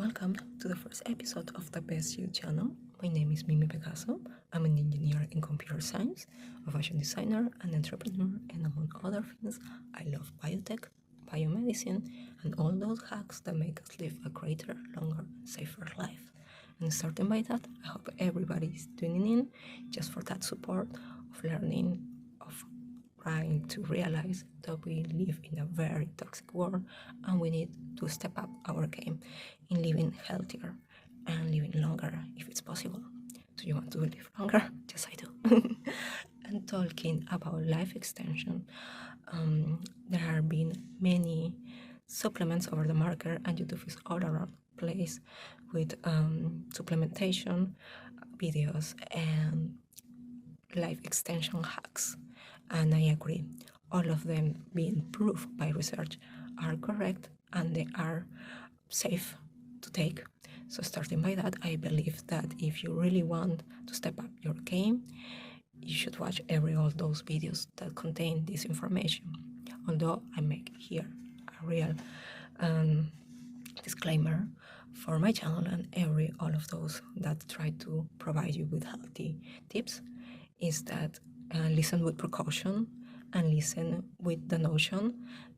welcome to the first episode of the BestYou channel. My name is Mimi Picasso. I'm an engineer in computer science, a fashion designer, an entrepreneur, and among other things, I love biotech, biomedicine, and all those hacks that make us live a greater, longer, safer life. And starting by that, I hope everybody is tuning in just for that support of learning, of trying to realize that we live in a very toxic world and we need to step up our game in living healthier and living longer if it's possible. Do you want to live longer? Yes, I do. And talking about life extension, there have been many supplements over the market, and YouTube is all around the place with supplementation videos and life extension hacks. And I agree, all of them being proved by research are correct and they are safe to take. So starting by that, I believe that if you really want to step up your game, you should watch all those videos that contain this information. Although I make here a real disclaimer for my channel and all of those that try to provide you with healthy tips, is that listen with precaution and listen with the notion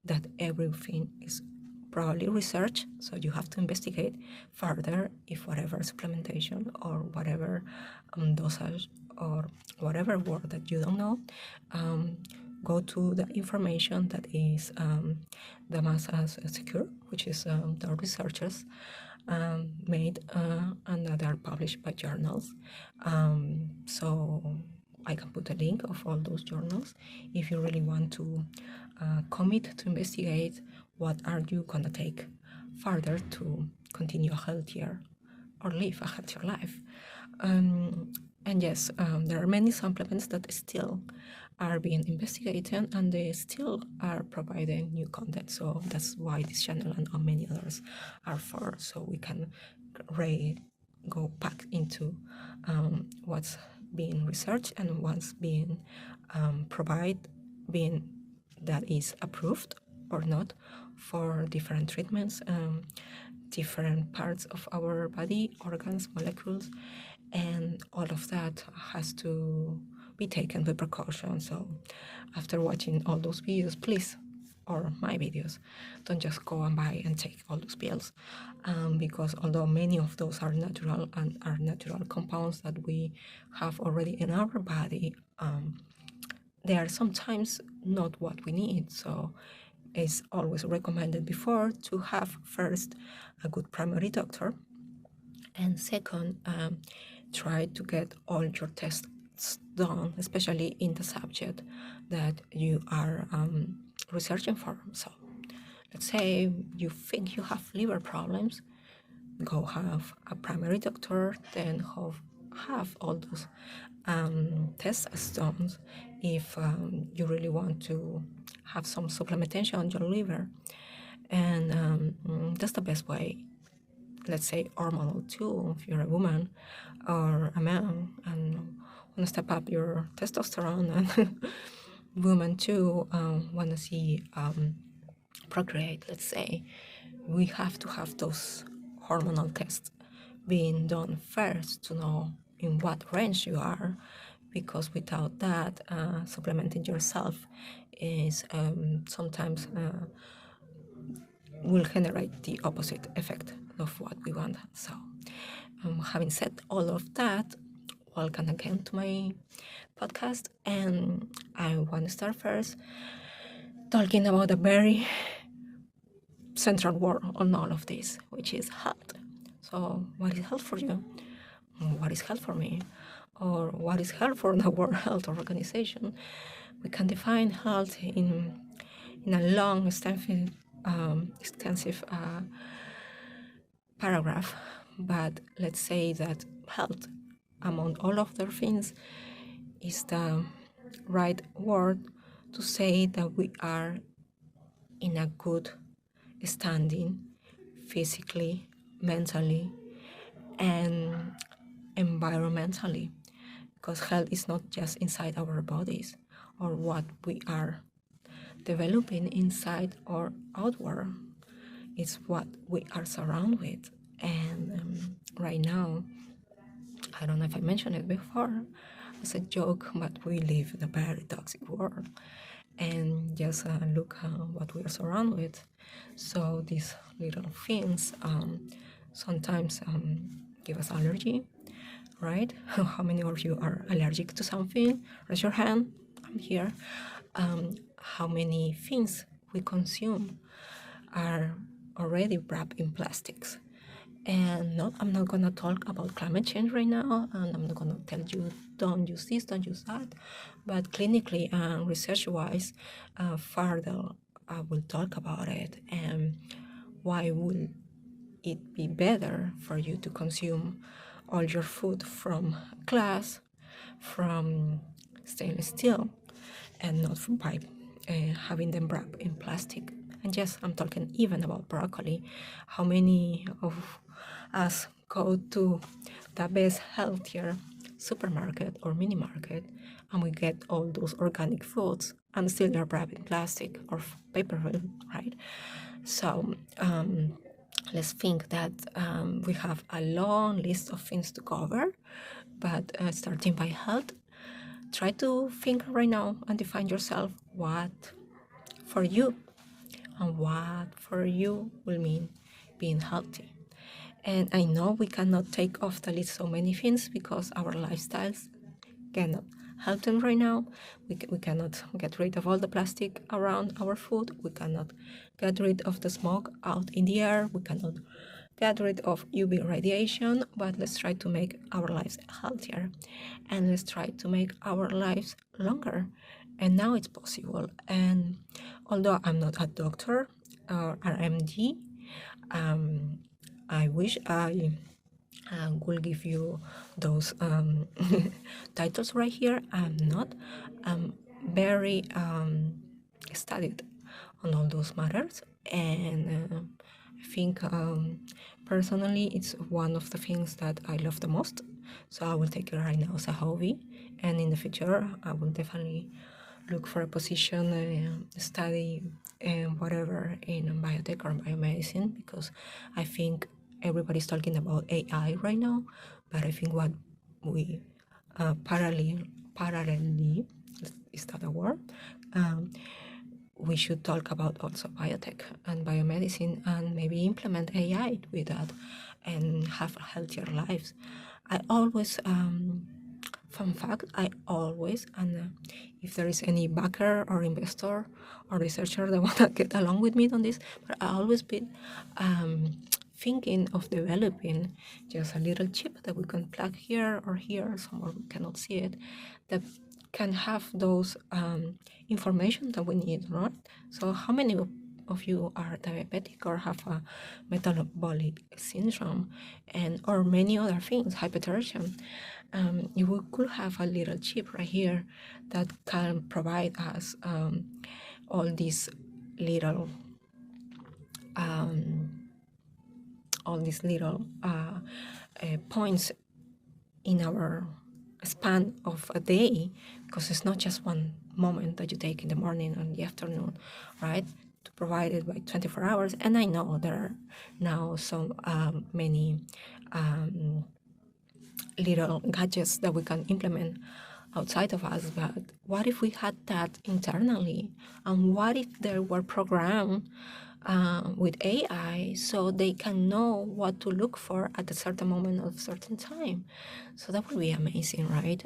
that everything is probably research, so you have to investigate further if whatever supplementation or whatever dosage or whatever word that you don't know, go to the information that is the most secure, which is the researchers made and that are published by journals. So I can put a link of all those journals if you really want to commit to investigate what are you gonna take further to continue a healthier or live a healthier life. And yes, there are many supplements that still are being investigated and they still are providing new content. So that's why this channel and many others are for, so we can go back into what's being researched and what's being being that is approved or not for different treatments, different parts of our body, organs, molecules, and all of that has to be taken with precaution. So after watching all those videos, please, or my videos, don't just go and buy and take all those pills, because although many of those are natural and are natural compounds that we have already in our body, they are sometimes not what we need. So it's always recommended before to have first a good primary doctor, and second, try to get all your tests done, especially in the subject that you are researching for. So let's say you think you have liver problems, go have a primary doctor, then have all those tests done if you really want to have some supplementation on your liver. And that's the best way. Let's say hormonal too, if you're a woman or a man and want to step up your testosterone, and women too want to see procreate, let's say, we have to have those hormonal tests being done first to know in what range you are, because without that, supplementing yourself is sometimes will generate the opposite effect of what we want. So having said all of that, welcome again to my podcast, and I want to start first talking about a very central word on all of this, which is health. So what is health for you? What is health for me? Or what is health for the World Health Organization? We can define health in a long, extensive paragraph, but let's say that health, among all of their things, is the right word to say that we are in a good standing physically, mentally, and environmentally, because health is not just inside our bodies or what we are developing inside or outward. It's what we are surrounded with, And right now, I don't know if I mentioned it before as a joke, but we live in a very toxic world. And just look what we are surrounded with. So these little things sometimes give us allergy, right? How many of you are allergic to something? Raise your hand. I'm here. How many things we consume are already wrapped in plastics? And I'm not gonna talk about climate change right now, and I'm not gonna tell you don't use this, don't use that. But clinically and research-wise, further I will talk about it and why will it be better for you to consume all your food from glass, from stainless steel, and not from pipe, having them wrapped in plastic. And yes, I'm talking even about broccoli. How many of us go to the best, healthier supermarket or mini market and we get all those organic foods and still they're wrapped in plastic or paper film, right? So let's think that we have a long list of things to cover, but starting by health, try to think right now and define yourself what for you and what for you will mean being healthy. And I know we cannot take off the list so many things because our lifestyles cannot help them right now. We cannot get rid of all the plastic around our food. We cannot get rid of the smoke out in the air. We cannot get rid of UV radiation, but let's try to make our lives healthier and let's try to make our lives longer. And now it's possible. And although I'm not a doctor or an MD, I wish I will give you those titles right here. I'm not very studied on all those matters, and I think personally it's one of the things that I love the most. So I will take it right now as a hobby, and in the future I will definitely look for a position, study whatever in biotech or biomedicine, because I think everybody's talking about AI right now, but I think what we parallelly, is that a word? We should talk about also biotech and biomedicine and maybe implement AI with that and have healthier lives. I always, fun fact, I always, and if there is any backer or investor or researcher that want to get along with me on this, but I always been thinking of developing just a little chip that we can plug here or here, somewhere we cannot see it, that can have those information that we need, right? So how many of you are diabetic or have a metabolic syndrome and or many other things, hypertension? You could have a little chip right here that can provide us all these little points in our span of a day, because it's not just one moment that you take in the morning and the afternoon, right? To provide it by 24 hours. And I know there are now so many little gadgets that we can implement outside of us, but what if we had that internally? And what if there were programs with AI so they can know what to look for at a certain moment of a certain time? So that would be amazing, right?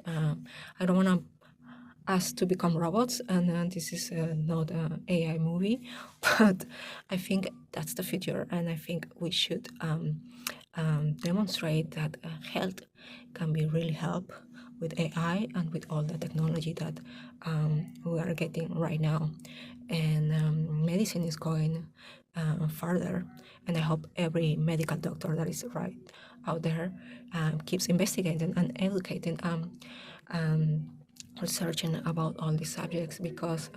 I don't want us to become robots, and this is not an AI movie, but I think that's the future, and I think we should demonstrate that health can be really helped with AI and with all the technology that we are getting right now. And medicine is going further, and I hope every medical doctor that is right out there keeps investigating and educating, researching about all these subjects, because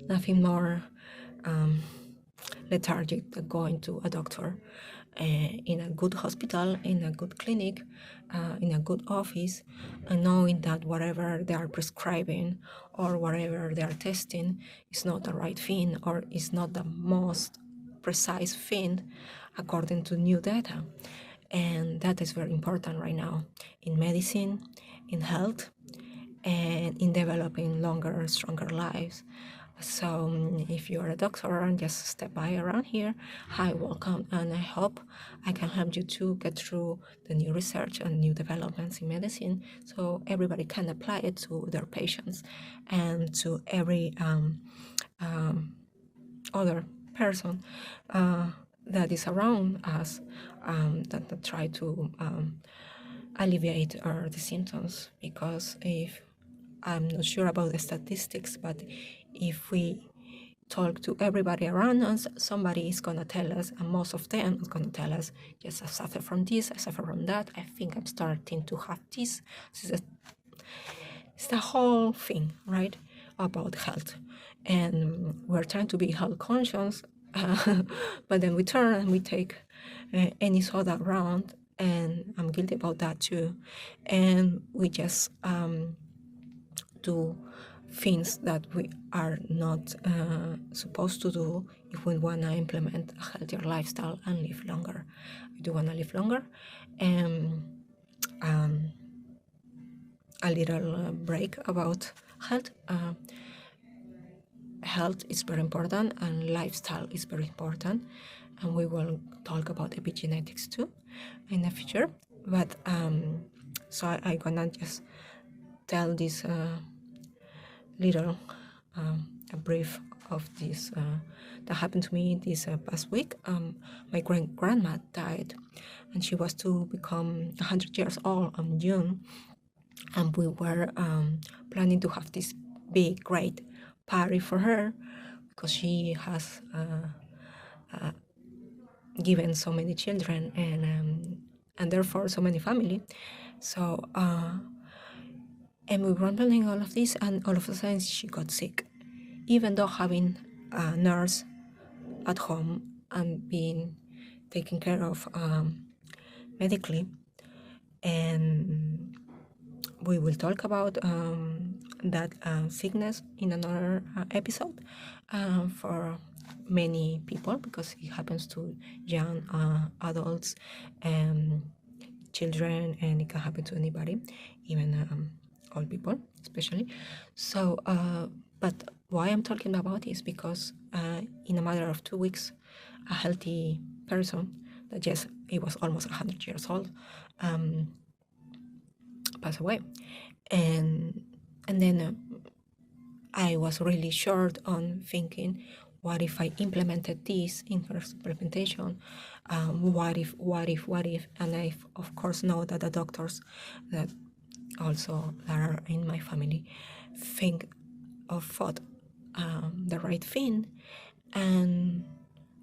nothing more lethargic than going to a doctor in a good hospital, in a good clinic, in a good office, and knowing that whatever they are prescribing or whatever they are testing is not the right thing or is not the most precise thing according to new data. And that is very important right now in medicine, in health, and in developing longer, stronger lives. So if you're a doctor and just step by around here, hi, welcome, and I hope I can help you to get through the new research and new developments in medicine so everybody can apply it to their patients and to every other person that is around us that try to alleviate the symptoms. Because if I'm not sure about the statistics, but if we talk to everybody around us, somebody is going to tell us, and most of them is going to tell us, yes, I suffer from this, I suffer from that, I think I'm starting to have this. It's the whole thing, right, about health. And we're trying to be health conscious, but then we turn and we take any soda around, and I'm guilty about that too. And we just do things that we are not supposed to do if we want to implement a healthier lifestyle and live longer. We do want to live longer. And a little break about health. Health is very important and lifestyle is very important. And we will talk about epigenetics too in the future. But so I'm gonna just tell this little a brief of this that happened to me this past week. My grandma died, and she was to become 100 years old in June, and we were planning to have this big, great party for her because she has given so many children and therefore so many family. So and we were planning all of this, and all of a sudden she got sick, even though having a nurse at home and being taken care of medically. And we will talk about that sickness in another episode for many people, because it happens to young adults and children, and it can happen to anybody, even old people especially. So but why I'm talking about is because in a matter of 2 weeks, a healthy person that just he was almost 100 years old passed away. And then I was really short on thinking, what if I implemented this in her supplementation? What if? And I, of course, know that the doctors that also are in my family think or thought the right thing. And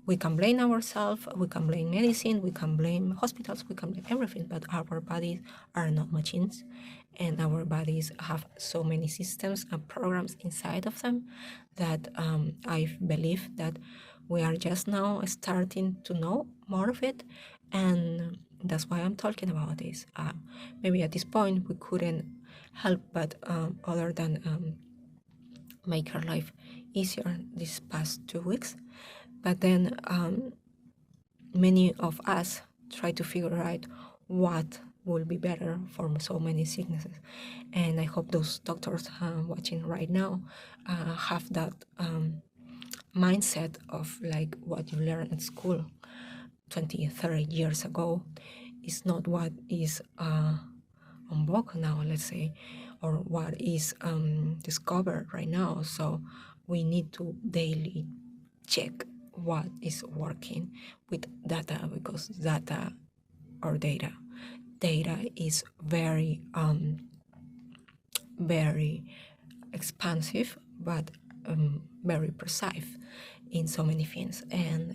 we can blame ourselves, we can blame medicine, we can blame hospitals, we can blame everything, but our bodies are not machines, and our bodies have so many systems and programs inside of them that I believe that we are just now starting to know more of it, and that's why I'm talking about this. Maybe at this point we couldn't help but other than make her life easier these past 2 weeks. But then many of us try to figure out what will be better for so many sicknesses. And I hope those doctors watching right now have that mindset of like what you learned at school 20, 30 years ago is not what is on vogue now, let's say, or what is discovered right now. So we need to daily check what is working with data, because data is very very expansive, but very precise in so many things. And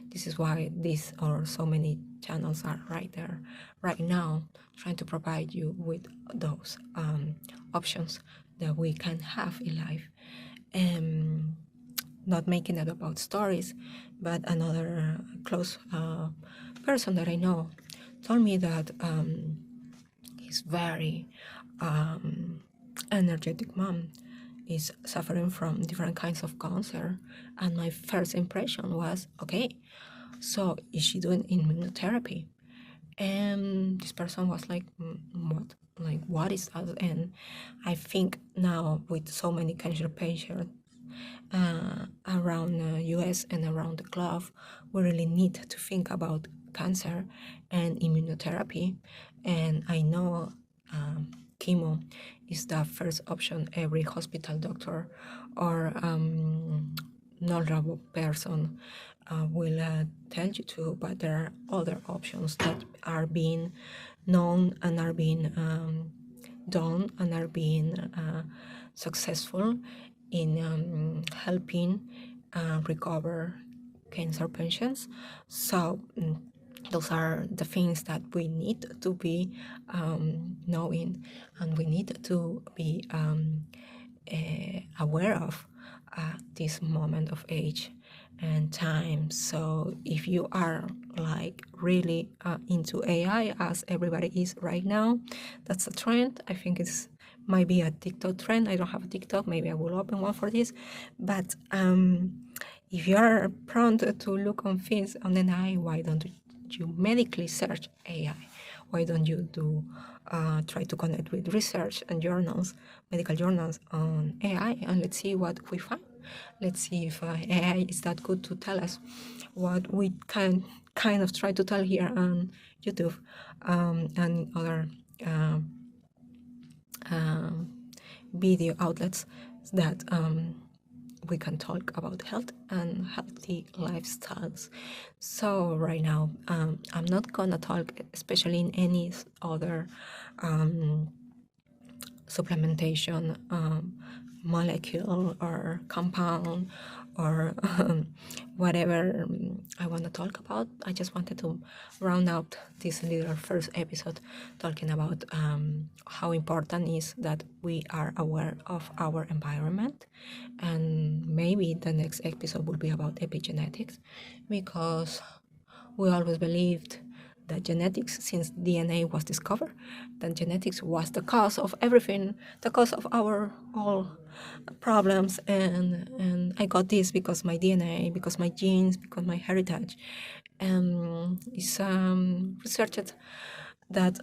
this is why these or so many channels are right there right now, trying to provide you with those options that we can have in life. Not making it about stories, but another close person that I know told me that his very energetic mom is suffering from different kinds of cancer, and my first impression was, okay, so is she doing immunotherapy? And this person was like, what? Like, what is that? And I think now with so many cancer patients around the US and around the globe, we really need to think about cancer and immunotherapy. And I know chemo is the first option every hospital doctor or knowledgeable person will tell you to, but there are other options that are being known and are being done and are being successful in helping recover cancer patients. So those are the things that we need to be knowing, and we need to be aware of at this moment of age and time. So if you are like really into AI, as everybody is right now, that's a trend. I think it's might be a TikTok trend. I don't have a TikTok. Maybe I will open one for this. But if you are prone to look on things on an AI, why don't you medically search AI? Why don't you try to connect with research and journals, medical journals on AI, and let's see what we find. Let's see if AI is that good to tell us what we can kind of try to tell here on YouTube and other video outlets that we can talk about health and healthy lifestyles. So right now, I'm not gonna talk, especially in any other supplementation molecule or compound or whatever I want to talk about. I just wanted to round out this little first episode talking about how important is that we are aware of our environment, and maybe the next episode will be about epigenetics, because we always believed that genetics, since DNA was discovered, that genetics was the cause of everything, the cause of our all problems, and I got this because my DNA, because my genes, because my heritage. It's researched that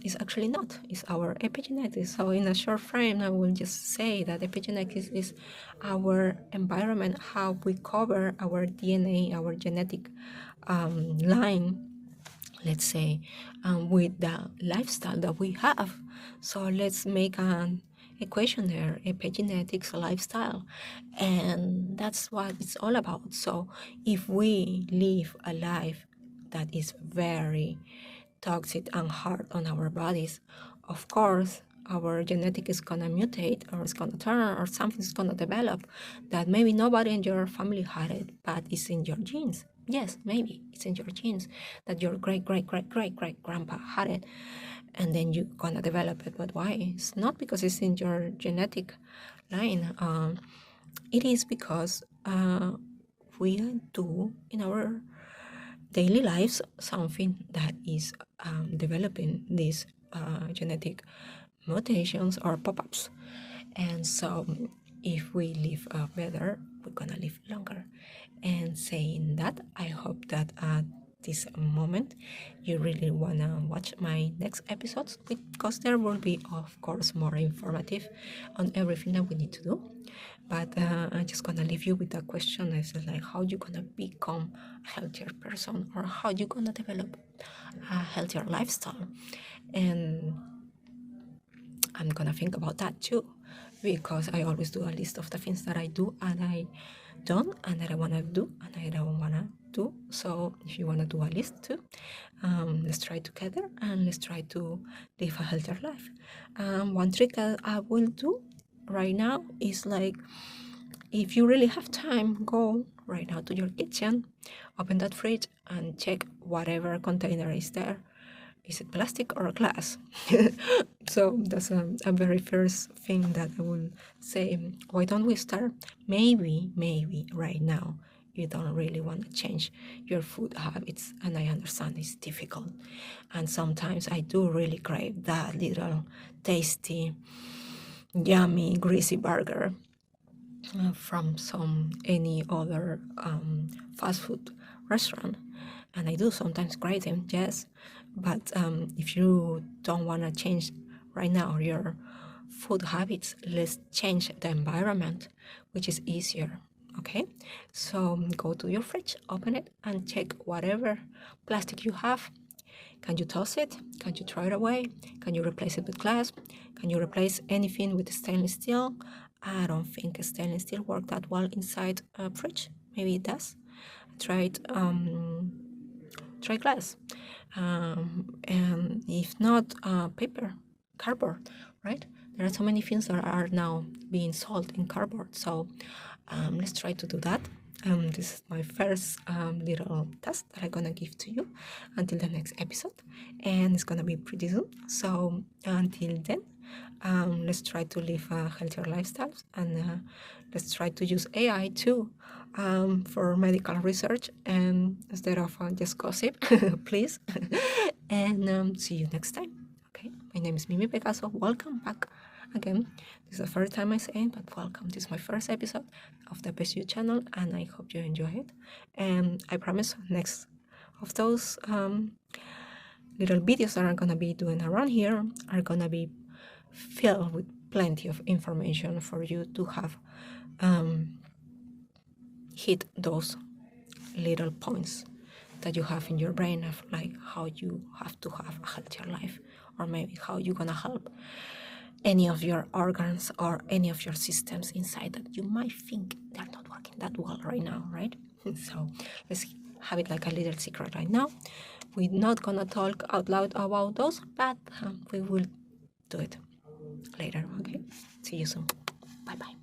is actually not. It's our epigenetics. So in a short frame, I will just say that epigenetics is our environment, how we cover our DNA, our genetic line, let's say, with the lifestyle that we have. So let's make an equation there, epigenetics, lifestyle, and that's what it's all about. So if we live a life that is very toxic and hard on our bodies, of course our genetic is gonna mutate, or it's gonna turn, or something's gonna develop that maybe nobody in your family had it, but it's in your genes. Yes, maybe it's in your genes that your great-great-great-great-great-grandpa had it, and then you're gonna develop it. But why? It's not because it's in your genetic line. It is because we do in our daily lives something that is developing these genetic mutations or pop-ups. And so if we live better, we're gonna live longer. And saying that, I hope that at this moment you really wanna watch my next episodes, because there will be, of course, more informative on everything that we need to do. But I'm just gonna leave you with that question. It's like, how you gonna become a healthier person, or how you gonna develop a healthier lifestyle? And I'm gonna think about that too, because I always do a list of the things that I do and I don't, and that I wanna do and I don't wanna do. So if you wanna do a list too, let's try together and let's try to live a healthier life. One trick that I will do right now is, like, if you really have time, go right now to your kitchen, open that fridge and check whatever container is there. Is it plastic or glass? So that's a very first thing that I will say. Why don't we start? Maybe right now you don't really want to change your food habits, and I understand it's difficult. And sometimes I do really crave that little tasty yummy, greasy burger from any other fast food restaurant, and I do sometimes grade them, yes, but if you don't want to change right now your food habits, let's change the environment, which is easier. Okay, so go to your fridge, open it, and check whatever plastic you have. Can you toss it? Can you throw it away? Can you replace it with glass? Can you replace anything with stainless steel? I don't think stainless steel works that well inside a fridge. Maybe it does. Try glass. And if not, paper, cardboard, right? There are so many things that are now being sold in cardboard. So let's try to do that. This is my first little task that I'm gonna give to you until the next episode, and it's gonna be pretty soon. So until then, let's try to live a healthier lifestyle, and let's try to use AI too for medical research, and instead of just gossip, please. And see you next time. Okay, my name is Mimi Picasso. Welcome back again. This is the first time I say it, but welcome. This is my first episode of the BestYou channel, and I hope you enjoy it. And I promise next of those little videos that I'm gonna be doing around here are gonna be filled with plenty of information for you to have hit those little points that you have in your brain of like how you have to have a healthier life, or maybe how you're gonna help any of your organs or any of your systems inside that you might think they're not working that well right now, right? So let's have it like a little secret right now. We're not gonna talk out loud about those, but we will do it later, okay? See you soon. Bye-bye.